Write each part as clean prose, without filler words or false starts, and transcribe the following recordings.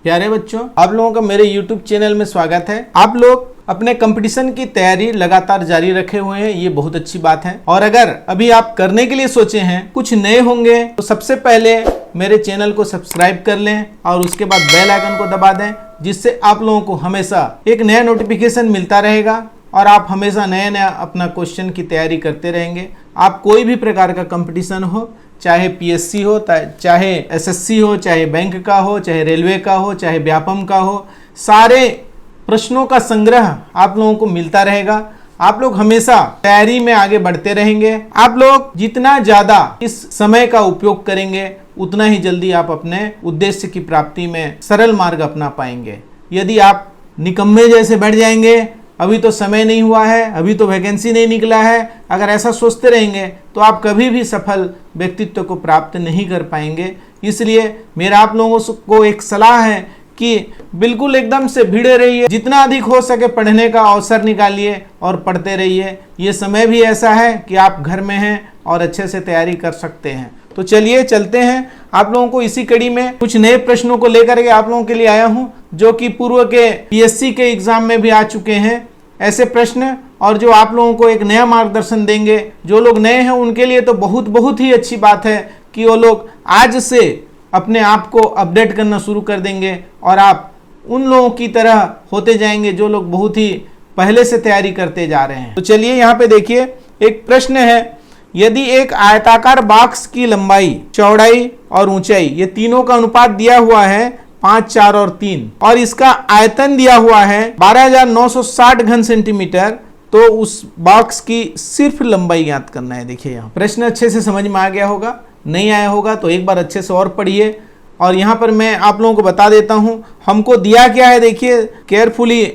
प्यारे बच्चों, आप लोगों का मेरे YouTube चैनल में स्वागत है। आप लोग अपने कंपटीशन की तैयारी लगातार जारी रखे हुए हैं, ये बहुत अच्छी बात है। और अगर अभी आप करने के लिए सोचे हैं, कुछ नए होंगे, तो सबसे पहले मेरे चैनल को सब्सक्राइब कर लें और उसके बाद बेल आइकन को दबा दें, जिससे आप लोगों को हमेशा एक नया नोटिफिकेशन मिलता रहेगा और आप हमेशा नया नया अपना क्वेश्चन की तैयारी करते रहेंगे। आप कोई भी प्रकार का कंपटीशन हो, चाहे पीएससी हो, चाहे एसएससी हो, चाहे बैंक का हो, चाहे रेलवे का हो, चाहे व्यापम का हो, सारे प्रश्नों का संग्रह आप लोगों को मिलता रहेगा। आप लोग हमेशा तैयारी में आगे बढ़ते रहेंगे। आप लोग जितना ज्यादा इस समय का उपयोग करेंगे, उतना ही जल्दी आप अपने उद्देश्य की प्राप्ति में सरल मार्ग अपना पाएंगे। यदि आप निकम्मे जैसे बैठ जाएंगे, अभी तो समय नहीं हुआ है, अभी तो वैकेंसी नहीं निकला है, अगर ऐसा सोचते रहेंगे तो आप कभी भी सफल व्यक्तित्व को प्राप्त नहीं कर पाएंगे। इसलिए मेरा आप लोगों को एक सलाह है कि बिल्कुल एकदम से भिड़े रहिए, जितना अधिक हो सके पढ़ने का अवसर निकालिए और पढ़ते रहिए। ये समय भी ऐसा है कि आप घर में हैं और अच्छे से तैयारी कर सकते हैं। तो चलिए चलते हैं। आप लोगों को इसी कड़ी में कुछ नए प्रश्नों को लेकर के आप लोगों के लिए आया हूं, जो कि पूर्व के पीएससी के एग्जाम में भी आ चुके हैं ऐसे प्रश्न, और जो आप लोगों को एक नया मार्गदर्शन देंगे। जो लोग नए हैं उनके लिए तो बहुत ही अच्छी बात है कि वो लोग आज से अपने आप को अपडेट करना शुरू कर देंगे और आप उन लोगों की तरह होते जाएंगे जो लोग बहुत ही पहले से तैयारी करते जा रहे हैं। तो चलिए यहाँ पे देखिए, एक प्रश्न है, यदि एक आयताकार बॉक्स की लंबाई, चौड़ाई और ऊंचाई, ये तीनों का अनुपात दिया हुआ है 5, 4 और 3, और इसका आयतन दिया हुआ है 12,960 घन सेंटीमीटर, तो उस बॉक्स की सिर्फ लंबाई ज्ञात करना है। देखिए यहाँ प्रश्न अच्छे से समझ में आ गया होगा, नहीं आया होगा तो एक बार अच्छे से और पढ़िए। और यहाँ पर मैं आप लोगों को बता देता हूँ हमको दिया क्या है। देखिए केयरफुली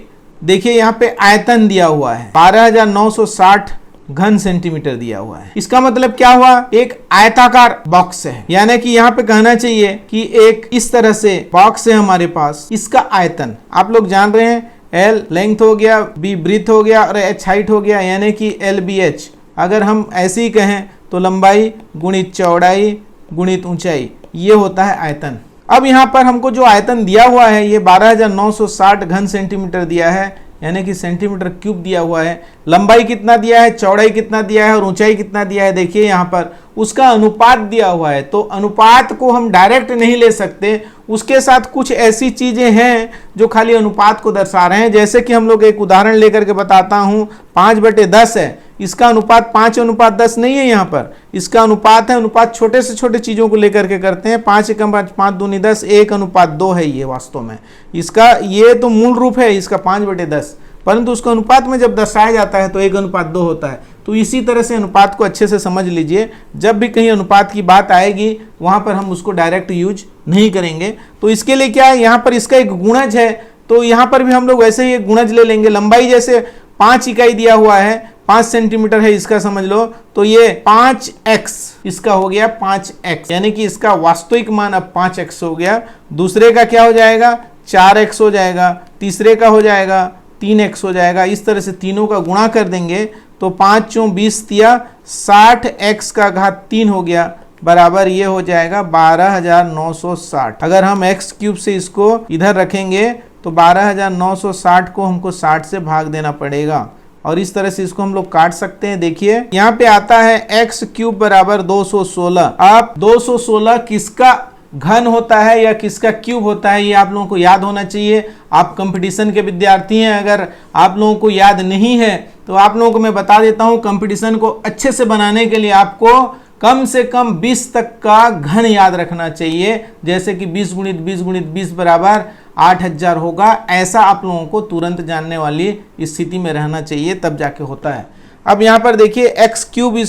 देखिए, यहाँ पे आयतन दिया हुआ है 12,960 घन सेंटीमीटर दिया हुआ है। इसका मतलब क्या हुआ, एक आयताकार बॉक्स है, यानी कि यहाँ पे कहना चाहिए कि एक इस तरह से बॉक्स है हमारे पास। इसका आयतन आप लोग जान रहे हैं, L लेंथ हो गया, B ब्रीथ हो गया और H हाइट हो गया, यानी कि LBH। अगर हम ऐसे ही कहें तो लंबाई गुणित चौड़ाई गुणित ऊंचाई, ये होता है आयतन। अब यहाँ पर हमको जो आयतन दिया हुआ है ये 12,960 घन सेंटीमीटर दिया है, यानी कि सेंटीमीटर क्यूब दिया हुआ है। लंबाई कितना दिया है, चौड़ाई कितना दिया है और ऊंचाई कितना दिया है, देखिए यहाँ पर उसका अनुपात दिया हुआ है। तो अनुपात को हम डायरेक्ट नहीं ले सकते, उसके साथ कुछ ऐसी चीजें हैं जो खाली अनुपात को दर्शा रहे हैं। जैसे कि हम लोग एक उदाहरण लेकर के बताता हूँ, 5/10 है, इसका अनुपात 5:10 नहीं है। यहाँ पर इसका अनुपात है, अनुपात छोटे से छोटे चीजों को लेकर के करते हैं। 5 × 5 5 दूनी 10, 1:2 है ये वास्तव में। इसका ये तो मूल रूप है इसका 5/10, परंतु उसका अनुपात में जब दर्शाया जाता है तो 1:2 होता है। तो इसी तरह से अनुपात को अच्छे से समझ लीजिए, जब भी कहीं अनुपात की बात आएगी वहां पर हम उसको डायरेक्ट यूज नहीं करेंगे। तो इसके लिए क्या है, यहाँ पर इसका एक गुणज है, तो यहाँ पर भी हम लोग वैसे ही एक गुणज ले लेंगे। लंबाई जैसे 5 इकाई दिया हुआ है, 5 सेंटीमीटर है इसका, समझ लो, तो ये 5x इसका हो गया 5x, यानी कि इसका वास्तविक मान अब 5x हो गया। दूसरे का क्या हो जाएगा, 4x हो जाएगा, तीसरे का हो जाएगा 3x हो जाएगा। इस तरह से तीनों का गुणा कर देंगे तो 5 × 4 = 20 × 60x का घात 3 हो गया, बराबर ये हो जाएगा 12,960। अगर हम x क्यूब से इसको इधर रखेंगे तो 12,960 को हमको 60 से भाग देना पड़ेगा, और इस तरह से इसको हम लोग काट सकते हैं। देखिए यहाँ पे आता है x क्यूब बराबर 216। अब 216 किसका घन होता है या किसका क्यूब होता है, ये आप लोगों को याद होना चाहिए। आप कंपटीशन के विद्यार्थी हैं, अगर आप लोगों को याद नहीं है तो आप लोगों को मैं बता देता हूँ, कंपटीशन को अच्छे से बनाने के लिए आपको कम से कम 20 तक का घन याद रखना चाहिए। जैसे कि 20 × 20 × 20 बराबर 8,000 होगा। ऐसा आप लोगों को तुरंत जानने वाली स्थिति में रहना चाहिए, तब जाके होता है। अब यहाँ पर देखिए x क्यूब =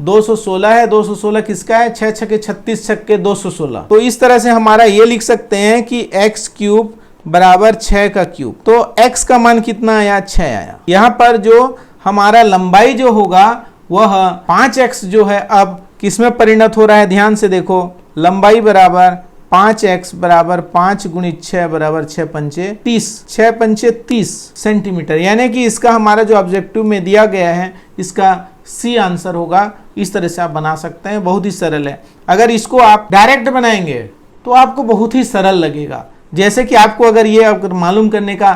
216 है। 216 किसका है, 6 × 6 = 36, 6 × 216। तो इस तरह से हमारा ये लिख सकते हैं कि x क्यूब बराबर 6 का क्यूब। तो x का मान कितना आया, 6 आया। यहाँ पर जो हमारा लंबाई जो होगा वह 5x जो है अब किस में परिणत हो रहा है, ध्यान से देखो। लंबाई बराबर 5x बराबर 5 × 6 बराबर 6 × 5 = 30, 6 × 5 = 30 सेंटीमीटर, यानी कि इसका हमारा जो ऑब्जेक्टिव में दिया गया है इसका सी आंसर होगा। इस तरह से आप बना सकते हैं, बहुत ही सरल है। अगर इसको आप डायरेक्ट बनाएंगे तो आपको बहुत ही सरल लगेगा, जैसे कि आपको अगर ये अगर मालूम करने का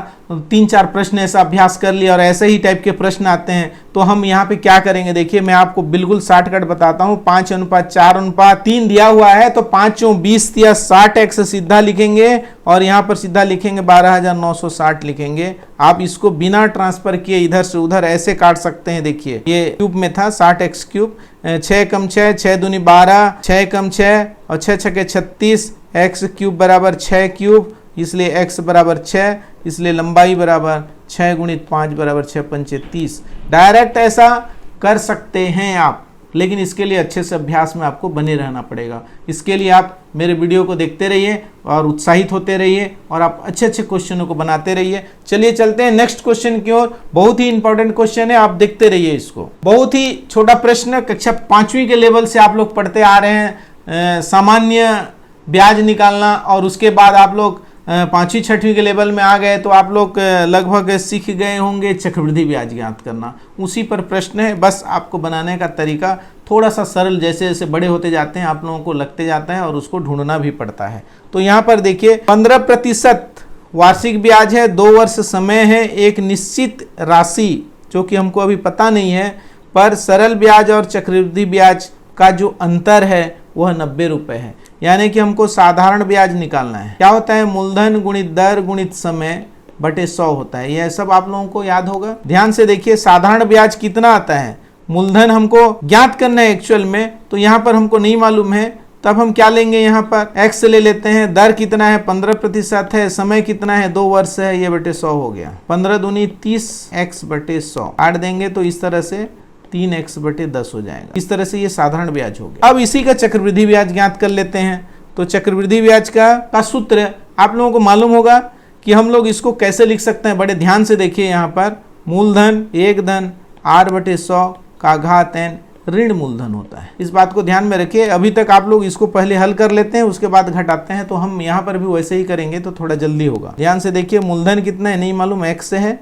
3-4 प्रश्न ऐसा अभ्यास कर लिया और ऐसे ही टाइप के प्रश्न आते हैं तो हम यहाँ पे क्या करेंगे, देखिए मैं आपको बिल्कुल शॉर्टकट बताता हूँ। 5:4:3 दिया हुआ है तो 5×20 या 60x सीधा लिखेंगे और यहाँ पर सीधा लिखेंगे 12,960 लिखेंगे। आप इसको बिना ट्रांसफर किए इधर से उधर ऐसे काट सकते हैं। देखिए ये क्यूब में था 60x क्यूब, 6 कम 6, 6 दूनी 12, 6 कम 6 और 6 छके 36, x क्यूब बराबर 6 क्यूब, इसलिए x बराबर 6, इसलिए लंबाई बराबर 6 × 5 बराबर 6 पंचे 30। डायरेक्ट ऐसा कर सकते हैं आप, लेकिन इसके लिए अच्छे से अभ्यास में आपको बने रहना पड़ेगा। इसके लिए आप मेरे वीडियो को देखते रहिए और उत्साहित होते रहिए और आप अच्छे अच्छे क्वेश्चनों को बनाते रहिए। चलिए चलते हैं नेक्स्ट क्वेश्चन की ओर। बहुत ही इंपॉर्टेंट क्वेश्चन है, आप देखते रहिए इसको। बहुत ही छोटा प्रश्न, कक्षा 5वीं के लेवल से आप लोग पढ़ते आ रहे हैं सामान्य ब्याज निकालना, और उसके बाद आप लोग 5वीं 6वीं के लेवल में आ गए तो आप लोग लगभग सीख गए होंगे चक्रवृद्धि ब्याज ज्ञात करना। उसी पर प्रश्न है, बस आपको बनाने का तरीका थोड़ा सा सरल, जैसे जैसे बड़े होते जाते हैं आप लोगों को लगते जाता है और उसको ढूंढना भी पड़ता है। तो यहाँ पर देखिए 15% वार्षिक ब्याज है, 2 वर्ष समय है, एक निश्चित राशि जो कि हमको अभी पता नहीं है, पर सरल ब्याज और चक्रवृद्धि ब्याज का जो अंतर है वह 90 रुपये है। यानी कि हमको साधारण ब्याज निकालना है। क्या होता है, मूलधन गुणित दर गुणित समय बटे 100 होता है। यह सब आप लोगों को याद होगा। ध्यान से देखिए साधारण ब्याज कितना आता है, मूलधन हमको ज्ञात करना है एक्चुअल में, तो यहाँ पर हमको नहीं मालूम है, तब हम क्या लेंगे, यहाँ पर x ले लेते हैं। दर कितना है, 15% है, समय कितना है, 2 वर्ष है, ये बटे 100 हो गया। 15 दूनी 30, x बटे 100 काट देंगे तो इस तरह से 3x बटे 10 हो जाएगा। इस तरह से ये साधारण ब्याज हो गया। अब इसी का चक्रवृद्धि ब्याज ज्ञात कर लेते हैं। तो चक्रवृद्धि ब्याज का सूत्र आप लोगों को मालूम होगा कि हम लोग इसको कैसे लिख सकते हैं। बड़े ध्यान से देखिए, यहाँ पर मूलधन 1 धन r/100 का घात n ऋण मूलधन होता है। इस बात को ध्यान में रखिए। अभी तक आप लोग इसको पहले हल कर लेते हैं, उसके बाद घटाते हैं, तो हम यहाँ पर भी वैसे ही करेंगे तो थोड़ा जल्दी होगा। ध्यान से देखिए, मूलधन कितना है नहीं मालूम, x है,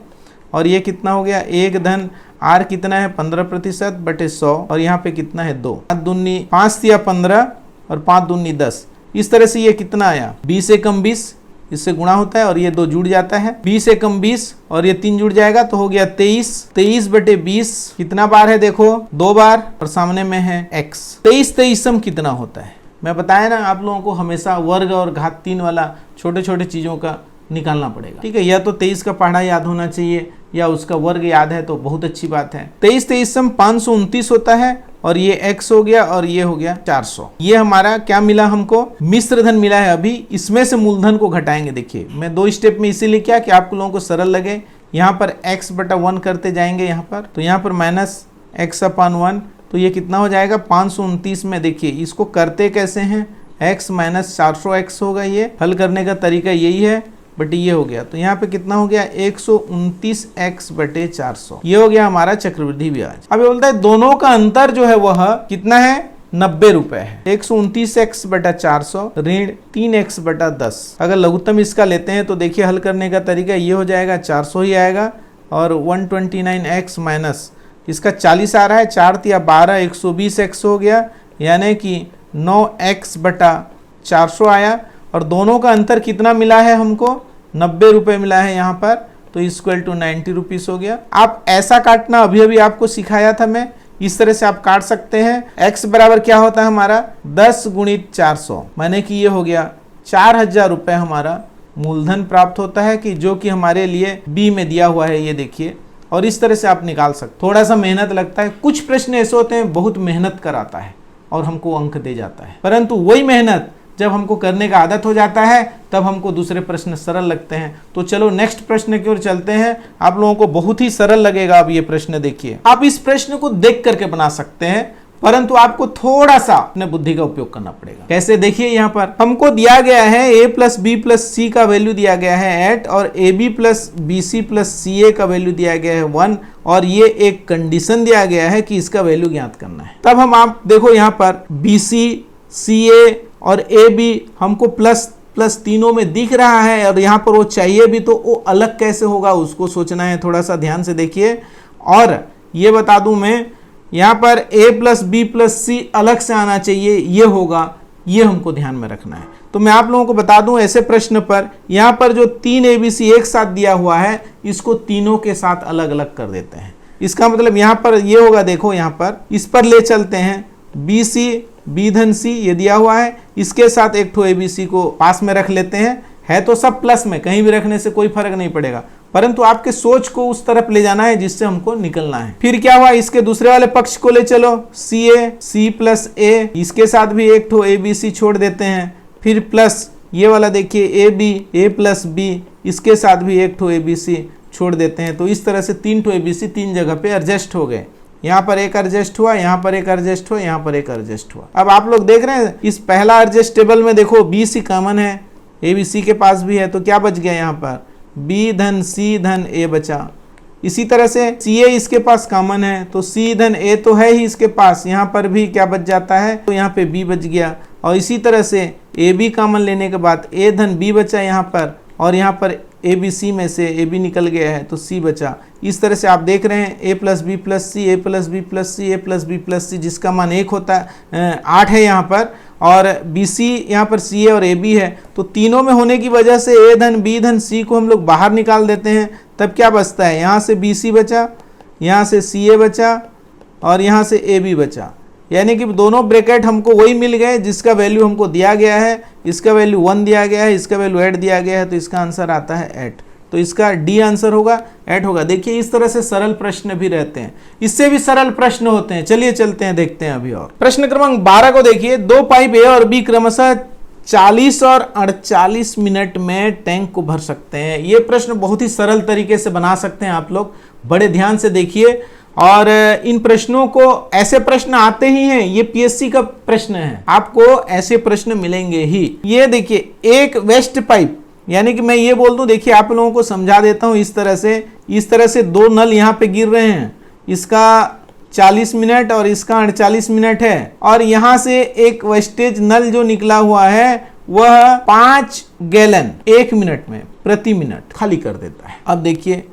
और ये कितना हो गया 1 धन r कितना है 15% बटे 100, और यहाँ पे कितना है 2, 5 दूनी 5 या 15 और 5 दूनी 10। इस तरह से ये कितना आया 20 से कम 20, इससे गुणा होता है और ये 2 जुड़ जाता है। 20 से कम 20 और ये 3 जुड़ जाएगा तो हो गया 23। 23 बटे 20 कितना बार है, देखो 2 बार, और सामने में है x। 23 कितना होता है, मैं बताया ना आप लोगों को हमेशा वर्ग और घात 3 वाला छोटे छोटे चीजों का निकालना पड़ेगा। ठीक है, या तो 23 का पढ़ा याद होना चाहिए या उसका वर्ग याद है तो बहुत अच्छी बात है। 23 529 होता है, और ये x हो गया और ये हो गया 400। ये हमारा क्या मिला, हमको मिश्र धन मिला है। अभी इसमें से मूलधन को घटाएंगे। देखिए मैं 2 स्टेप में इसीलिए किया कि आप लोगों को सरल लगे। यहाँ पर x बटा 1 करते जाएंगे यहाँ पर, तो यहाँ पर माइनस x/1, तो ये कितना हो जाएगा 529 में। देखिए इसको करते कैसे हैं, x माइनस 400x होगा। ये हल करने का तरीका यही है, बट ये हो गया, तो यहाँ पे कितना हो गया 129x बटे 400। ये हो गया हमारा चक्रवृद्धि ब्याज। अब ये बोलता है दोनों का अंतर जो है वह कितना है 90 रुपए है। 129x बटा 400 ऋण 3x बटा 10। अगर लघुत्तम इसका लेते हैं तो देखिए हल करने का तरीका ये हो जाएगा, 400 ही आएगा, और 129x माइनस इसका 40 आ रहा है, 4 या 12, 120x हो गया, यानी कि 9x बटा 400 आया। और दोनों का अंतर कितना मिला है हमको 90 रुपए मिला है यहाँ पर, तो इक्वल टू 90 रुपीस हो गया। आप ऐसा काटना अभी अभी आपको सिखाया था मैं, इस तरह से आप काट सकते हैं। x बराबर क्या होता है हमारा 10 गुणित 400, माने कि ये हो गया 4000 रुपए हमारा मूलधन प्राप्त होता है, कि जो कि हमारे लिए b में दिया हुआ है। ये देखिए, और इस तरह से आप निकाल सकते। थोड़ा सा मेहनत लगता है, कुछ प्रश्न ऐसे होते हैं बहुत मेहनत कराता है और हमको अंक दे जाता है, परंतु वही मेहनत जब हमको करने का आदत हो जाता है तब हमको दूसरे प्रश्न सरल लगते हैं। तो चलो नेक्स्ट प्रश्न की ओर चलते हैं। आप लोगों को बहुत ही सरल लगेगा। अब ये प्रश्न देखिए, आप इस प्रश्न को देख करके बना सकते हैं, परंतु आपको थोड़ा सा अपने बुद्धि का उपयोग करना पड़ेगा। कैसे, देखिए यहाँ पर हमको दिया गया है a plus B plus C का वैल्यू दिया गया है 8, और A B plus B C plus C A का वैल्यू दिया गया है 1, और ये एक कंडीशन दिया गया है कि इसका वैल्यू ज्ञात करना है। तब हम आप देखो यहाँ पर बी सी सी ए और ए बी हमको प्लस प्लस तीनों में दिख रहा है, और यहाँ पर वो चाहिए भी, तो वो अलग कैसे होगा उसको सोचना है। थोड़ा सा ध्यान से देखिए, और ये बता दूं मैं, यहाँ पर a प्लस बी प्लस सी अलग से आना चाहिए, ये होगा, ये हमको ध्यान में रखना है। तो मैं आप लोगों को बता दूं ऐसे प्रश्न पर यहाँ पर जो 3 ABC एक साथ दिया हुआ है इसको तीनों के साथ अलग अलग कर देते हैं। इसका मतलब यहाँ पर ये होगा, देखो यहाँ पर इस पर ले चलते हैं BC B धन C ये दिया हुआ है, इसके साथ एक ठो ABC को पास में रख लेते हैं। है तो सब प्लस में, कहीं भी रखने से कोई फर्क नहीं पड़ेगा, परंतु आपके सोच को उस तरफ ले जाना है जिससे हमको निकलना है। फिर क्या हुआ, इसके दूसरे वाले पक्ष को ले चलो CA C प्लस A, इसके साथ भी एक ठो ABC छोड़ देते हैं। फिर प्लस ये वाला देखिए AB A प्लस B, इसके साथ भी एक ठो ABC छोड़ देते हैं। तो इस तरह से 3 ठो ABC 3 जगह पे एडजस्ट हो गए। यहाँ पर एक एडजस्ट हुआ, यहाँ पर एक एडजस्ट हुआ, यहाँ पर एक एडजस्ट हुआ। अब आप लोग देख रहे हैं इस पहला एडजस्टेबल में देखो BC कॉमन है, ABC के पास भी है, तो क्या बच गया यहाँ पर B धन C धन A बचा। इसी तरह से CA इसके पास कॉमन है तो C धन A तो है ही इसके पास, यहाँ पर भी क्या बच जाता है, तो यहाँ पे B बच गया। और इसी तरह से AB कॉमन लेने के बाद A धन B बचा यहाँ पर, और यहाँ पर ABC में से AB निकल गया है तो C बचा। इस तरह से आप देख रहे हैं A plus B plus C, A plus B plus C, A plus B plus C, जिसका मान 1 होता है 8 है यहाँ पर, और BC यहाँ पर CA और AB है। तो तीनों में होने की वजह से A धन B धन C को हम लोग बाहर निकाल देते हैं, तब क्या बचता है, यहाँ से BC बचा, यहाँ से CA बचा, और यहाँ से AB बचा। यानी कि दोनों ब्रैकेट हमको वही मिल गए जिसका वैल्यू हमको दिया गया है। इसका वैल्यू 1 दिया गया है, इसका वैल्यू 8 दिया गया है, तो इसका आंसर आता है 8। तो इसका डी आंसर होगा 8 होगा। देखिए इस तरह से सरल प्रश्न भी रहते हैं, इससे भी सरल प्रश्न होते हैं। चलिए चलते हैं, देखते हैं अभी और प्रश्न क्रमांक 12 को देखिए। 2 पाइप ए और बी क्रमशः 40 और 48 मिनट में टैंक को भर सकते हैं। ये प्रश्न बहुत ही सरल तरीके से बना सकते हैं आप लोग, बड़े ध्यान से देखिए। और इन प्रश्नों को, ऐसे प्रश्न आते ही हैं, ये PSC का प्रश्न है, आपको ऐसे प्रश्न मिलेंगे ही। ये देखिए एक वेस्ट पाइप, यानी कि मैं ये बोल दूं, देखिए आप लोगों को समझा देता हूं इस तरह से 2 नल यहाँ पे गिर रहे हैं, इसका 40 मिनट और इसका 48 मिनट है, और यहाँ से एक वेस्टेज नल जो निकला हुआ है वह 5 गैलन 1 मिनट में प्रति मिनट खाली कर देता है। अब देखिए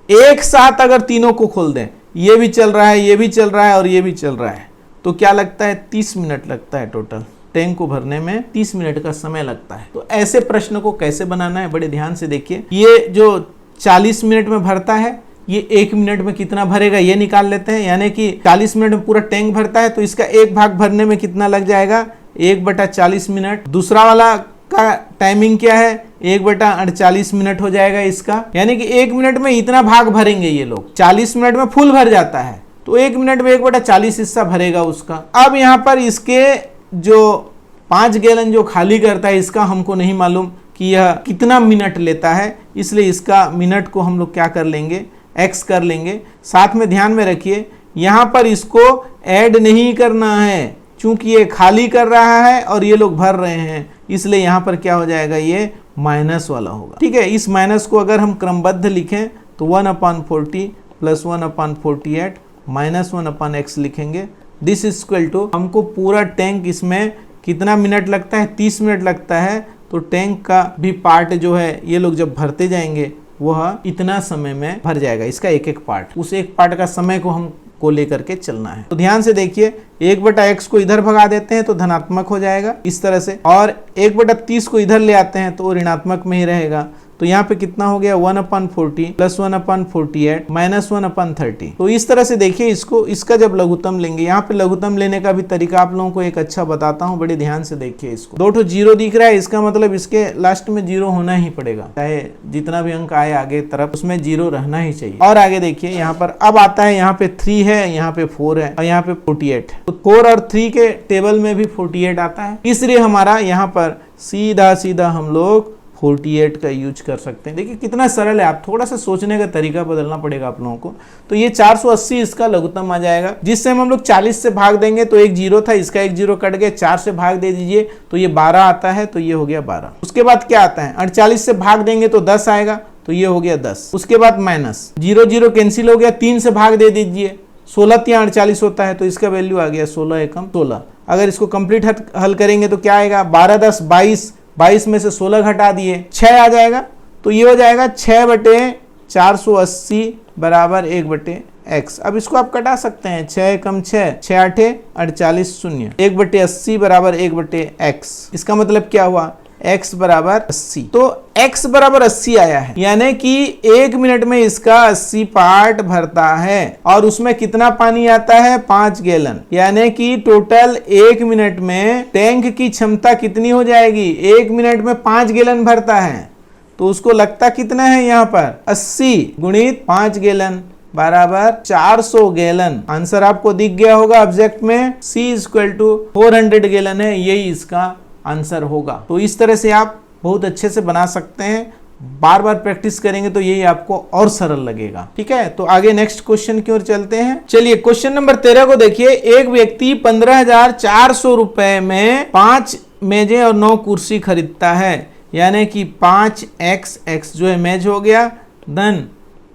एक साथ अगर तीनों को खोल दें, ये भी चल रहा है, ये भी चल रहा है और ये भी चल रहा है, तो क्या लगता है 30 मिनट लगता है टोटल। टैंक को भरने में 30 मिनट का समय लगता है। तो ऐसे प्रश्न को कैसे बनाना है, बड़े ध्यान से देखिए। ये जो 40 मिनट में भरता है, ये 1 मिनट में कितना भरेगा ये निकाल लेते हैं। यानी कि 40 मिनट में पूरा टैंक भरता है तो इसका 1 भाग भरने में कितना लग जाएगा, 1/40 मिनट। दूसरा वाला का टाइमिंग क्या है, 1/48 मिनट हो जाएगा इसका। यानी कि 1 मिनट में इतना भाग भरेंगे ये लोग। 40 मिनट में फुल भर जाता है तो 1 मिनट में 1/40 हिस्सा भरेगा उसका। अब यहाँ पर इसके जो 5 गैलन जो खाली करता है, इसका हमको नहीं मालूम कि यह कितना मिनट लेता है, इसलिए इसका मिनट को हम लोग क्या कर लेंगे, x कर लेंगे। साथ में ध्यान में रखिए यहाँ पर इसको ऐड नहीं करना है, चूंकि ये खाली कर रहा है और ये लोग भर रहे हैं, इसलिए यहाँ पर क्या हो जाएगा, ये माइनस वाला होगा। ठीक है, इस माइनस को अगर हम क्रमबद्ध लिखें तो 1/40 प्लस 1/48 माइनस 1/x लिखेंगे। दिस इज इक्वल टू, हमको पूरा टैंक इसमें कितना मिनट लगता है, 30 मिनट लगता है। तो टैंक का भी पार्ट जो है ये लोग जब भरते जाएंगे वह इतना समय में भर जाएगा, इसका एक एक पार्ट। उस एक पार्ट का समय को हम को लेकर के चलना है। तो ध्यान से देखिए 1/x को इधर भगा देते हैं तो धनात्मक हो जाएगा इस तरह से, और 1/30 को इधर ले आते हैं तो ऋणात्मक में ही रहेगा। तो यहाँ पे कितना हो गया, 1/40 प्लस 1/48 माइनस 1/30। तो इस तरह से देखिए इसको, इसका जब लघुत्तम लेंगे, यहाँ पे लघुत्तम लेने का भी तरीका आप लोगों को एक अच्छा बताता हूँ, बड़े ध्यान से देखिए इसको। 2 ठो 0 दिख रहा है, इसका मतलब इसके लास्ट में 0 होना ही पड़ेगा, चाहे जितना भी अंक आए आगे तरफ उसमें 0 रहना ही चाहिए। और आगे देखिए यहाँ पर अब आता है, यहाँ पे 3 है, यहाँ पे 4 है और यहाँ पे 48 है। तो 4 और 3 के टेबल में भी 48 आता है, इसलिए हमारा यहाँ पर सीधा सीधा हम लोग 48 का यूज कर सकते हैं। देखिए कितना सरल है, आप थोड़ा सा सोचने का तरीका बदलना पड़ेगा आप लोगों को। तो ये 480 इसका लघुत्तम आ जाएगा, जिससे हम लोग 40 से भाग देंगे तो एक 0 था, इसका एक 0 कट गया, 4 से भाग दे दीजिए तो ये 12 आता है, तो ये हो गया 12। उसके बाद क्या आता है, 48 से भाग देंगे तो 10 आएगा, तो ये हो गया 10। उसके बाद माइनस 0 0 कैंसिल हो गया, 3 से भाग दे दीजिए, 16 3 48 होता है, तो इसका वैल्यू आ गया 16 एकम 16। अगर इसको कंप्लीट हल करेंगे तो क्या आएगा, 12 10 22, 22 में से 16 घटा दिए 6 आ जाएगा, तो ये हो जाएगा 6/480 बराबर 1/x। अब इसको आप कटा सकते हैं, 6 एकम 6, 6 8 48 शून्य, 1/80 बराबर 1/x। इसका मतलब क्या हुआ, x बराबर 80। तो x बराबर 80 आया है, यानी कि 1 मिनट में इसका 80 पार्ट भरता है और उसमें कितना पानी आता है 5 गैलन, यानी कि टोटल 1 मिनट में टैंक की क्षमता कितनी हो जाएगी, 1 मिनट में 5 गैलन भरता है तो उसको लगता कितना है यहाँ पर 80 गुणित 5 गैलन बराबर 400 गैलन। आंसर आपको दिख गया होगा ऑब्जेक्ट में, C इक्वल टू 400 गैलन है, यही इसका आंसर होगा। तो इस तरह से आप बहुत अच्छे से बना सकते हैं, बार बार प्रैक्टिस करेंगे तो यही आपको और सरल लगेगा। ठीक है, तो आगे नेक्स्ट क्वेश्चन की ओर चलते हैं। चलिए क्वेश्चन नंबर 13 को देखिए। एक व्यक्ति 15,400 रुपए में 5 मेजें और 9 कुर्सी खरीदता है, यानी कि 5x जो है मेज हो गया, धन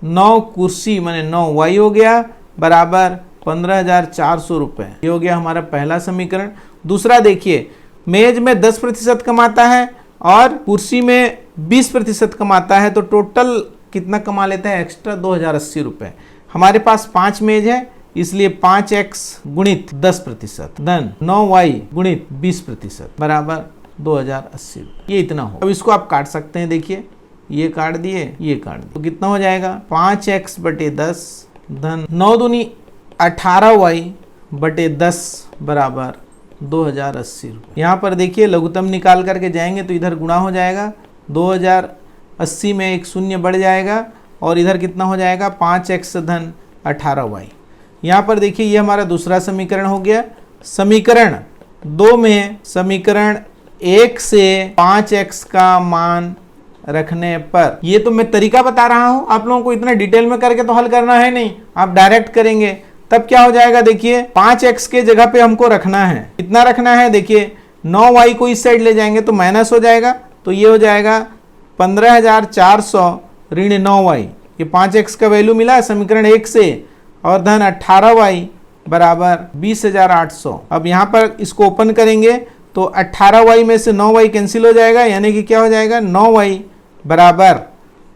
9 कुर्सी माने 9y हो गया बराबर 15,400 रुपए। ये हो गया हमारा पहला समीकरण। दूसरा देखिए, मेज में 10% कमाता है और कुर्सी में 20% कमाता है, तो टोटल कितना कमा लेता है एक्स्ट्रा 2,080 रुपए। हमारे पास 5 मेज है इसलिए 5x गुणित 10% धन 9y गुणित 20% बराबर 2,080 रुपए। ये इतना हो। अब इसको आप काट सकते हैं, देखिए ये काट दिए, ये काट दिए, तो कितना हो जाएगा 5x बटे 10 धन 9 दूनी 18y बटे 10 बराबर 2,080 रुपये। यहाँ पर देखिए लघुत्तम निकाल करके जाएंगे तो इधर गुणा हो जाएगा, 2,080 में एक शून्य बढ़ जाएगा और इधर कितना हो जाएगा 5x धन 18y। यहाँ पर देखिए ये हमारा दूसरा समीकरण हो गया। समीकरण 2 में समीकरण 1 से 5x का मान रखने पर, ये तो मैं तरीका बता रहा हूं, आप लोगों को इतना डिटेल में करके तो हल करना है नहीं, आप डायरेक्ट करेंगे तब क्या हो जाएगा। देखिए 5x के जगह पे हमको रखना है, कितना रखना है, देखिए 9y को इस साइड ले जाएंगे तो माइनस हो जाएगा, तो ये हो जाएगा 15,400 ऋण 9y, ये 5x का वैल्यू मिला है समीकरण 1 से, और धन 18y बराबर 20,800। अब यहाँ पर इसको ओपन करेंगे तो 18y में से 9y कैंसिल हो जाएगा, यानी कि क्या हो जाएगा 9y बराबर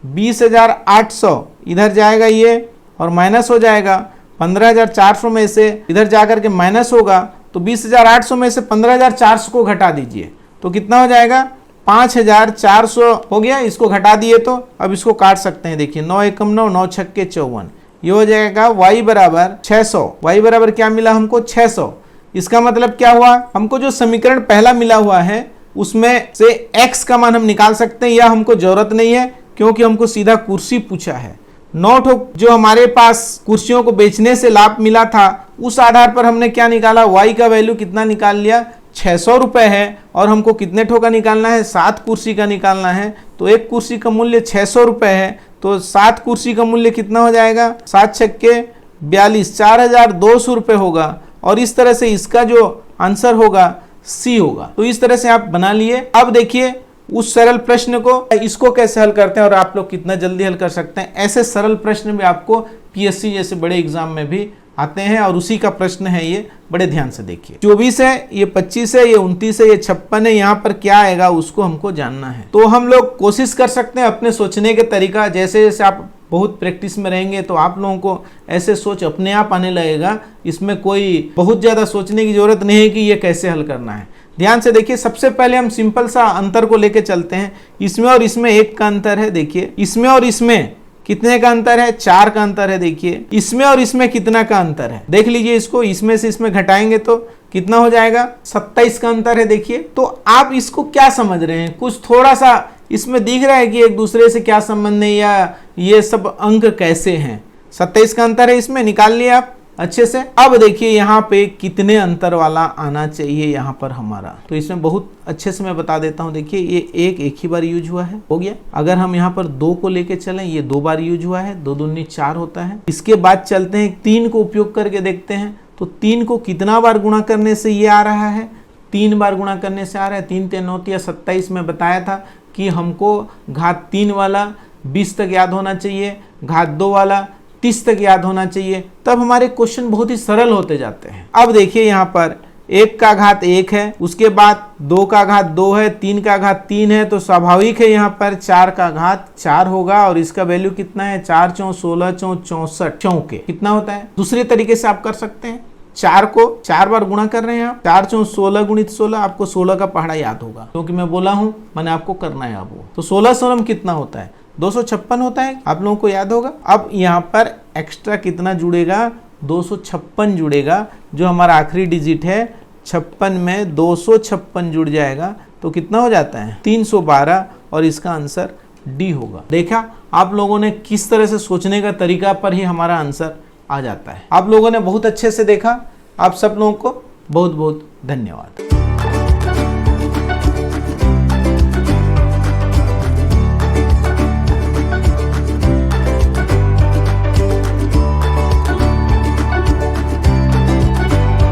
20,800, इधर जाएगा ये और माइनस हो जाएगा 15,400 में से इधर जाकर के माइनस होगा, तो 20,800 में से 15,400 को घटा दीजिए तो कितना हो जाएगा 5,400 हो गया। इसको घटा दिए तो अब इसको काट सकते हैं, देखिए 9 एकम 9, 9 छक्के 54, ये हो जाएगा y बराबर 600। y बराबर क्या मिला हमको 600। इसका मतलब क्या हुआ, हमको जो समीकरण पहला मिला हुआ है उसमें से x का मान हम निकाल सकते हैं, या हमको जरूरत नहीं है क्योंकि हमको सीधा कुर्सी पूछा है। 9 ठो जो हमारे पास कुर्सियों को बेचने से लाभ मिला था उस आधार पर हमने क्या निकाला, y का वैल्यू कितना निकाल लिया 600 रुपए है, और हमको कितने ठो का निकालना है 7 कुर्सी का निकालना है, तो एक कुर्सी का मूल्य 600 रुपए है, तो 7 कुर्सी का मूल्य कितना हो जाएगा 7 छक्के 42, 4,200 रुपए होगा, और इस तरह से इसका जो आंसर होगा सी होगा। तो इस तरह से आप बना लिए। अब देखिए उस सरल प्रश्न को, इसको कैसे हल करते हैं और आप लोग कितना जल्दी हल कर सकते हैं। ऐसे सरल प्रश्न भी आपको पीएससी जैसे बड़े एग्जाम में भी आते हैं, और उसी का प्रश्न है ये, बड़े ध्यान से देखिए। 24 है, ये 25 है, ये 29 है, ये 56 है, यहाँ पर क्या आएगा उसको हमको जानना है। तो हम लोग कोशिश कर सकते हैं अपने सोचने के तरीका, जैसे जैसे आप बहुत प्रैक्टिस में रहेंगे तो आप लोगों को ऐसे सोच अपने आप आने लगेगा, इसमें कोई बहुत ज़्यादा सोचने की जरूरत नहीं है कि ये कैसे हल करना है। ध्यान से देखिए, सबसे पहले हम सिंपल सा अंतर को लेके चलते हैं। इसमें और इसमें 1 का अंतर है, देखिए इसमें और इसमें कितने का अंतर है 4 का अंतर है। देखिए इसमें और इसमें कितना का अंतर है, देख लीजिए इसको, इसमें से इसमें घटाएंगे तो कितना हो जाएगा 27 का अंतर है। देखिए तो आप इसको क्या समझ रहे हैं, कुछ थोड़ा सा इसमें दिख रहा है कि एक दूसरे से क्या संबंध है या ये सब अंक कैसे हैं। 27 का अंतर है, इसमें निकाल लिया आप अच्छे से। अब देखिए यहाँ पे कितने अंतर वाला आना चाहिए यहाँ पर हमारा, तो इसमें बहुत अच्छे से मैं बता देता हूँ। देखिए ये एक ही बार यूज हुआ है, हो गया। अगर हम यहाँ पर 2 को लेके चलें, ये 2 बार यूज हुआ है, 2 दूनी 4 होता है। इसके बाद चलते हैं 3 को उपयोग करके देखते हैं, तो 3 को कितना बार गुणा करने से ये आ रहा है, 3 बार गुणा करने से आ रहा है। 3 3 9 27 में बताया था कि हमको घात 3 वाला 20 तक याद होना चाहिए, घात 2 वाला 30 तक याद होना चाहिए, तब हमारे क्वेश्चन बहुत ही सरल होते जाते हैं। अब देखिए यहाँ पर 1 का घात 1 है, उसके बाद 2 का घात 2 है, 3 का घात 3 है, तो स्वाभाविक है यहाँ पर 4 का घात 4 होगा, और इसका वैल्यू कितना है 4 4 16 4 64 चौके कितना होता है। दूसरे तरीके से आप कर सकते हैं, 4 को 4 बार गुणा कर रहे हैं आप, 4 × 16 गुणित 16, आपको 16 का पहाड़ा याद होगा क्योंकि मैं बोला हूं, मैंने आपको करना है। अब वो तो 16 कितना होता है, 256 होता है, आप लोगों को याद होगा। अब यहाँ पर एक्स्ट्रा कितना जुड़ेगा, 256 जुड़ेगा, जो हमारा आखिरी डिजिट है 56 में 256 जुड़ जाएगा तो कितना हो जाता है 312, और इसका आंसर डी होगा। देखा आप लोगों ने किस तरह से सोचने का तरीका पर ही हमारा आंसर आ जाता है। आप लोगों ने बहुत अच्छे से देखा। आप सब लोगों को बहुत बहुत धन्यवाद।